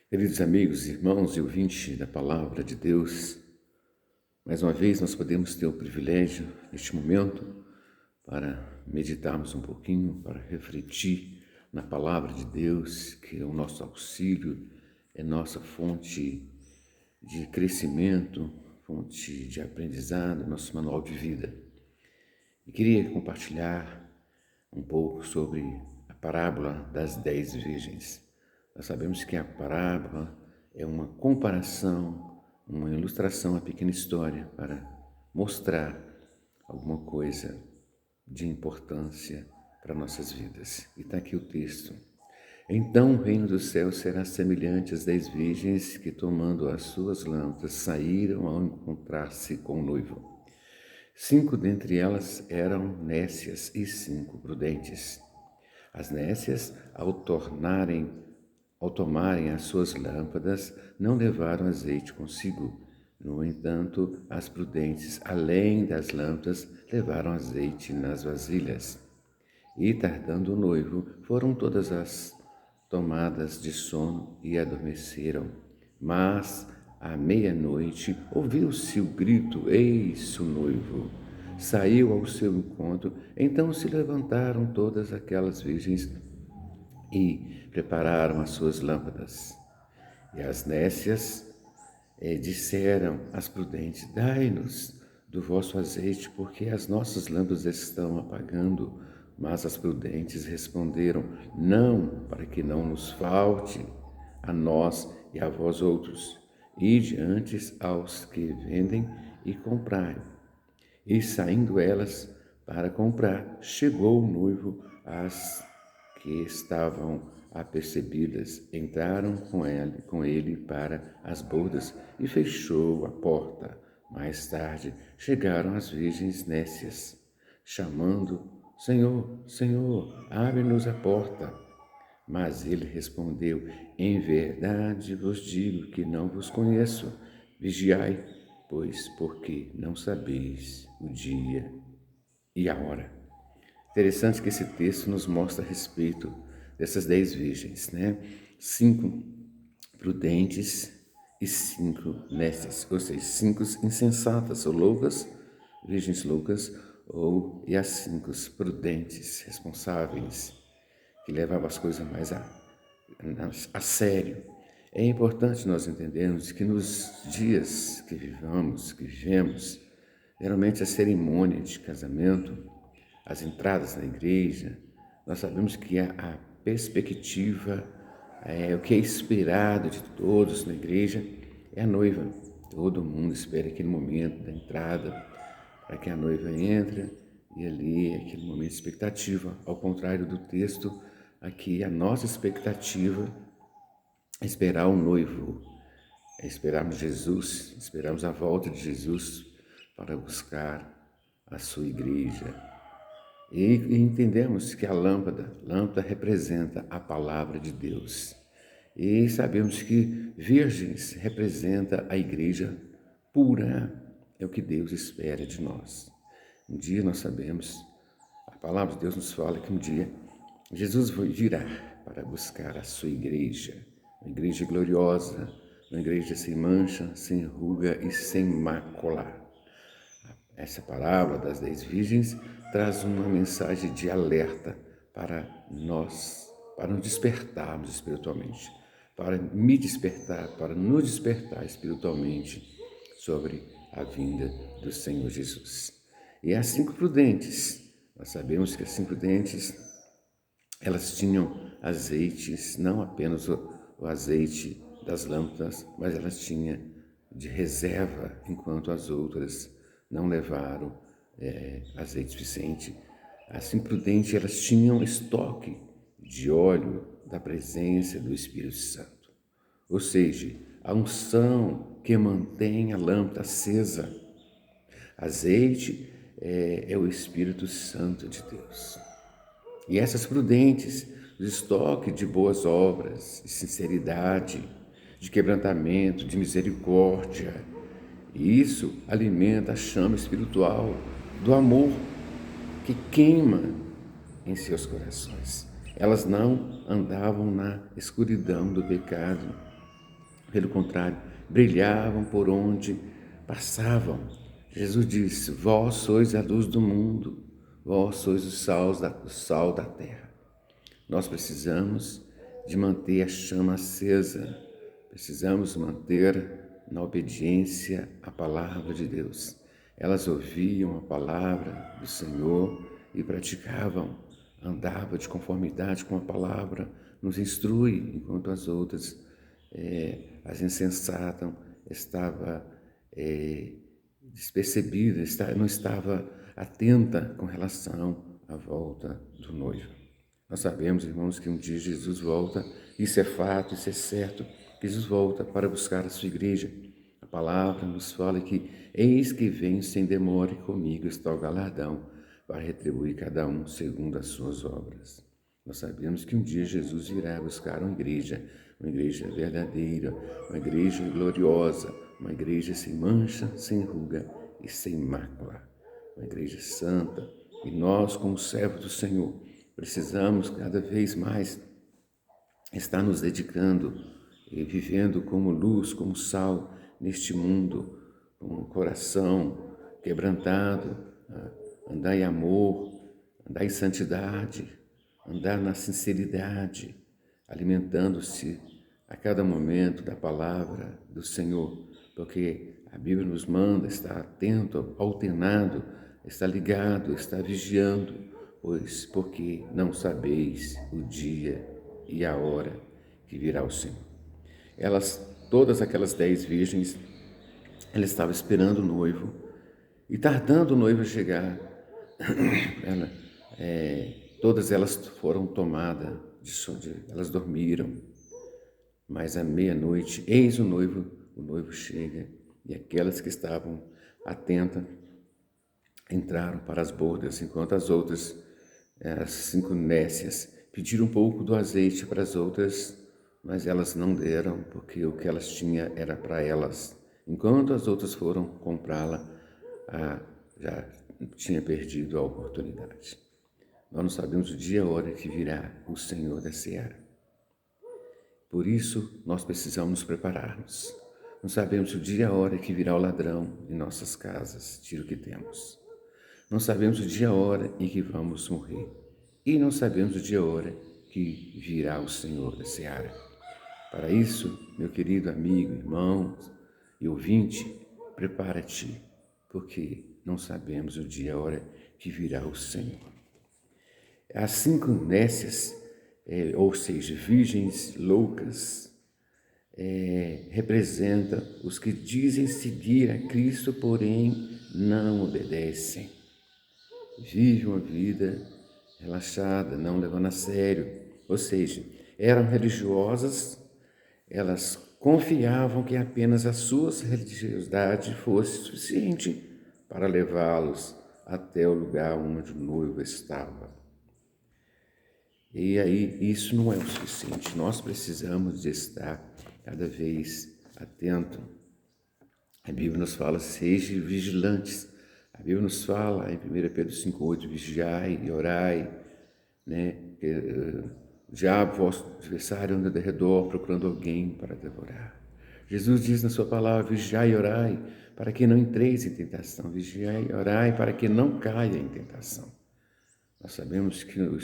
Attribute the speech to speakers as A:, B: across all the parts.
A: Queridos amigos, irmãos e ouvintes da Palavra de Deus, mais uma vez nós podemos ter o privilégio, neste momento, para meditarmos um pouquinho, para refletir na Palavra de Deus, que é o nosso auxílio, é nossa fonte de crescimento, fonte de aprendizado, nosso manual de vida. E queria compartilhar um pouco sobre a parábola das 10 virgens. Nós sabemos que a parábola é uma comparação, uma ilustração, uma pequena história para mostrar alguma coisa de importância para nossas vidas. E está aqui o texto. Então o reino dos céus será semelhante às 10 virgens que, tomando as suas lâmpadas, saíram ao encontrar-se com o noivo. 5 dentre elas eram nécias e 5 prudentes. As nécias, ao tomarem as suas lâmpadas, não levaram azeite consigo. No entanto, as prudentes, além das lâmpadas, levaram azeite nas vasilhas. E, tardando o noivo, foram todas as tomadas de sono e adormeceram. Mas, à meia-noite, ouviu-se o grito: Eis o noivo! Saiu ao seu encontro. Então se levantaram todas aquelas virgens e prepararam as suas lâmpadas. E as nécias disseram às prudentes: Dai-nos do vosso azeite, porque as nossas lâmpadas estão apagando. Mas as prudentes responderam: Não, para que não nos falte a nós e a vós outros. Ide antes aos que vendem e comprai. E saindo elas para comprar, chegou o noivo. As que estavam apercebidas entraram com ele para as bodas e fechou a porta. Mais tarde chegaram as virgens nécias, chamando: Senhor, Senhor, abre-nos a porta. Mas ele respondeu: Em verdade vos digo que não vos conheço. Vigiai, pois, porque não sabeis o dia e a hora. Interessante que esse texto nos mostra a respeito dessas 10 virgens, né? 5 prudentes e 5 nécias, ou seja, 5 insensatas ou loucas, virgens loucas, e as 5 prudentes, responsáveis, que levavam as coisas mais a sério. É importante nós entendermos que nos dias que vivemos, geralmente a cerimônia de casamento, as entradas na igreja, nós sabemos que a perspectiva, o que é esperado de todos na igreja é a noiva. Todo mundo espera aquele momento da entrada, para que a noiva entre, e ali aquele momento de expectativa. Ao contrário do texto, aqui a nossa expectativa é esperar o noivo, é esperarmos Jesus, esperarmos a volta de Jesus para buscar a sua igreja. E entendemos que a lâmpada representa a palavra de Deus. E sabemos que virgens representa a igreja pura, é o que Deus espera de nós. Um dia nós sabemos, a palavra de Deus nos fala que um dia Jesus virá para buscar a sua igreja, uma igreja gloriosa, uma igreja sem mancha, sem ruga e sem mácula. Essa parábola das 10 virgens traz uma mensagem de alerta para nós, para nos despertarmos espiritualmente, para me despertar, para nos despertar espiritualmente sobre a vinda do Senhor Jesus. E as 5 prudentes, nós sabemos que as 5 prudentes, elas tinham azeites, não apenas o azeite das lâmpadas, mas elas tinham de reserva, enquanto as outras não levaram azeite suficiente. As imprudentes, elas tinham estoque de óleo da presença do Espírito Santo. Ou seja, a unção que mantém a lâmpada acesa. Azeite é o Espírito Santo de Deus. E essas prudentes, o estoque de boas obras, de sinceridade, de quebrantamento, de misericórdia. E isso alimenta a chama espiritual do amor que queima em seus corações. Elas não andavam na escuridão do pecado, Pelo contrário, brilhavam por onde passavam. Jesus disse: Vós sois a luz do mundo, vós sois o sal da terra. Nós precisamos de manter a chama acesa, precisamos manter na obediência a palavra de Deus. Elas ouviam a palavra do Senhor e praticavam, andavam de conformidade com a palavra, nos instrui, enquanto as outras, as insensatas, estavam despercebidas, não estava atenta com relação à volta do noivo. Nós sabemos, irmãos, que um dia Jesus volta, isso é fato, isso é certo. Jesus volta para buscar a sua igreja. A palavra nos fala que eis que venho sem demora e comigo está o galardão para retribuir cada um segundo as suas obras. Nós sabemos que um dia Jesus virá buscar uma igreja verdadeira, uma igreja gloriosa, uma igreja sem mancha, sem ruga e sem mácula, uma igreja santa. E nós, como servos do Senhor, precisamos cada vez mais estar nos dedicando e vivendo como luz, como sal neste mundo, com o coração quebrantado, andar em amor, andar em santidade, andar na sinceridade, alimentando-se a cada momento da palavra do Senhor, porque a Bíblia nos manda estar atento, alternado, estar ligado, estar vigiando, porque não sabeis o dia e a hora que virá o Senhor. Todas aquelas 10 virgens, elas estavam esperando o noivo, e tardando o noivo chegar, todas elas foram tomadas de sono, elas dormiram, mas à meia-noite, eis o noivo chega, e aquelas que estavam atentas entraram para as bordas, enquanto as outras, as 5 nécias, pediram um pouco do azeite para as outras, mas elas não deram, porque o que elas tinham era para elas. Enquanto as outras foram comprá-la, já tinha perdido a oportunidade. Nós não sabemos o dia e a hora que virá o Senhor da seara. Por isso, nós precisamos nos prepararmos. Não sabemos o dia e a hora que virá o ladrão em nossas casas, tira o que temos. Não sabemos o dia e a hora em que vamos morrer. E não sabemos o dia e a hora que virá o Senhor da seara. Para isso, meu querido amigo, irmão e ouvinte, prepara-te, porque não sabemos o dia e a hora que virá o Senhor. As 5 nécias, ou seja, virgens loucas, representa os que dizem seguir a Cristo, porém não obedecem. Vivem uma vida relaxada, não levando a sério. Ou seja, eram religiosas, elas confiavam que apenas a sua religiosidade fosse suficiente para levá-los até o lugar onde o noivo estava. E aí, isso não é o suficiente. Nós precisamos de estar cada vez atento. A Bíblia nos fala, sejam vigilantes. A Bíblia nos fala em 1 Pedro 5,8, vigiai e orai, né? O diabo, vosso adversário, anda de redor procurando alguém para devorar. Jesus diz na sua palavra, vigiai e orai, para que não entreis em tentação. Vigiai e orai, para que não caia em tentação. Nós sabemos que o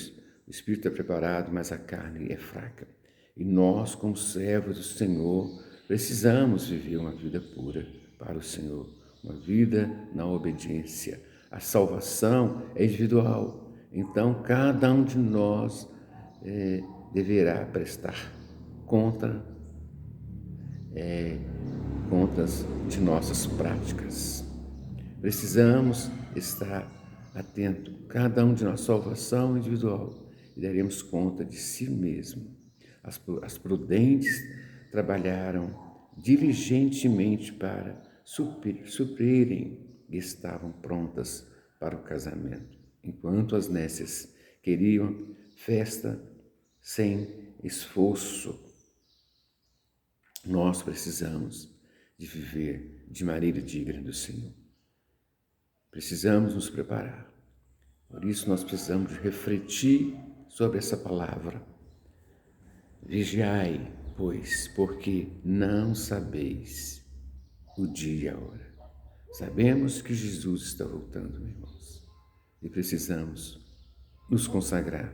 A: espírito é preparado, mas a carne é fraca. E nós, como servos do Senhor, precisamos viver uma vida pura para o Senhor, uma vida na obediência. A salvação é individual, então cada um de nós deverá prestar contas de nossas práticas. Precisamos estar atento, cada um de nós, salvação individual, e daremos conta de si mesmo. As prudentes trabalharam diligentemente para suprirem e estavam prontas para o casamento, enquanto as nécias queriam festa sem esforço. Nós precisamos de viver de maneira digna do Senhor. Precisamos nos preparar. Por isso nós precisamos de refletir sobre essa palavra. Vigiai, pois, porque não sabeis o dia e a hora. Sabemos que Jesus está voltando, meus irmãos, e precisamos nos consagrar,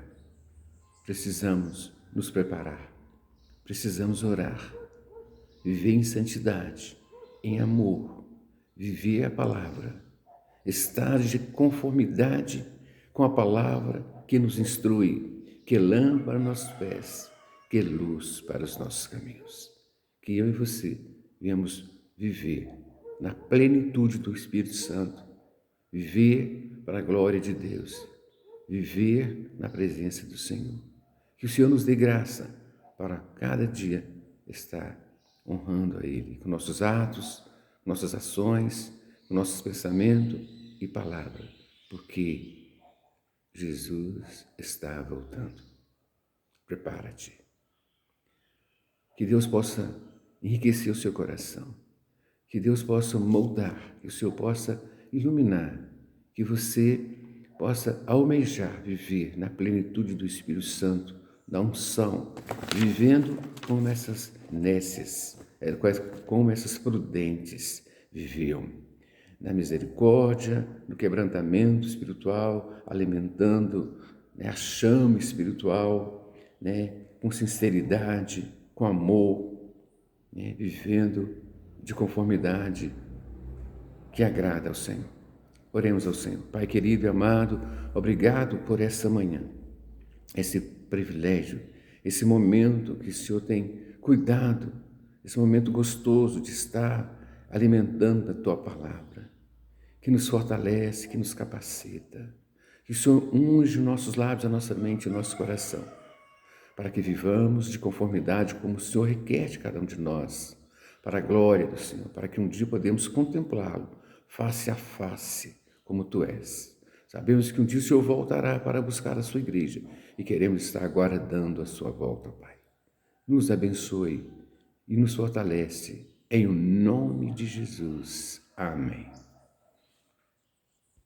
A: precisamos nos preparar, precisamos orar, viver em santidade, em amor, viver a palavra, estar de conformidade com a palavra que nos instrui, que é lâmpada para nossos pés, que é luz para os nossos caminhos. Que eu e você venhamos viver na plenitude do Espírito Santo, viver para a glória de Deus, viver na presença do Senhor. Que o Senhor nos dê graça para cada dia estar honrando a Ele com nossos atos, nossas ações, com nossos pensamentos e palavras, porque Jesus está voltando. Prepara-te. Que Deus possa enriquecer o seu coração, que Deus possa moldar, que o Senhor possa iluminar, que você possa almejar viver na plenitude do Espírito Santo, da unção, vivendo como essas nécias, como essas prudentes viviam, na misericórdia, no quebrantamento espiritual, alimentando, a chama espiritual, com sinceridade, com amor, vivendo de conformidade que agrada ao Senhor. Oremos ao Senhor. Pai querido e amado, obrigado por essa manhã, esse privilégio, esse momento que o Senhor tem cuidado, esse momento gostoso de estar alimentando a Tua palavra, que nos fortalece, que nos capacita, que o Senhor unge os nossos lábios, a nossa mente e o nosso coração, para que vivamos de conformidade como o Senhor requer de cada um de nós, para a glória do Senhor, para que um dia podemos contemplá-lo face a face, como Tu és. Sabemos que um dia o Senhor voltará para buscar a sua igreja e queremos estar aguardando a sua volta, Pai. Nos abençoe e nos fortalece, em o nome de Jesus. Amém.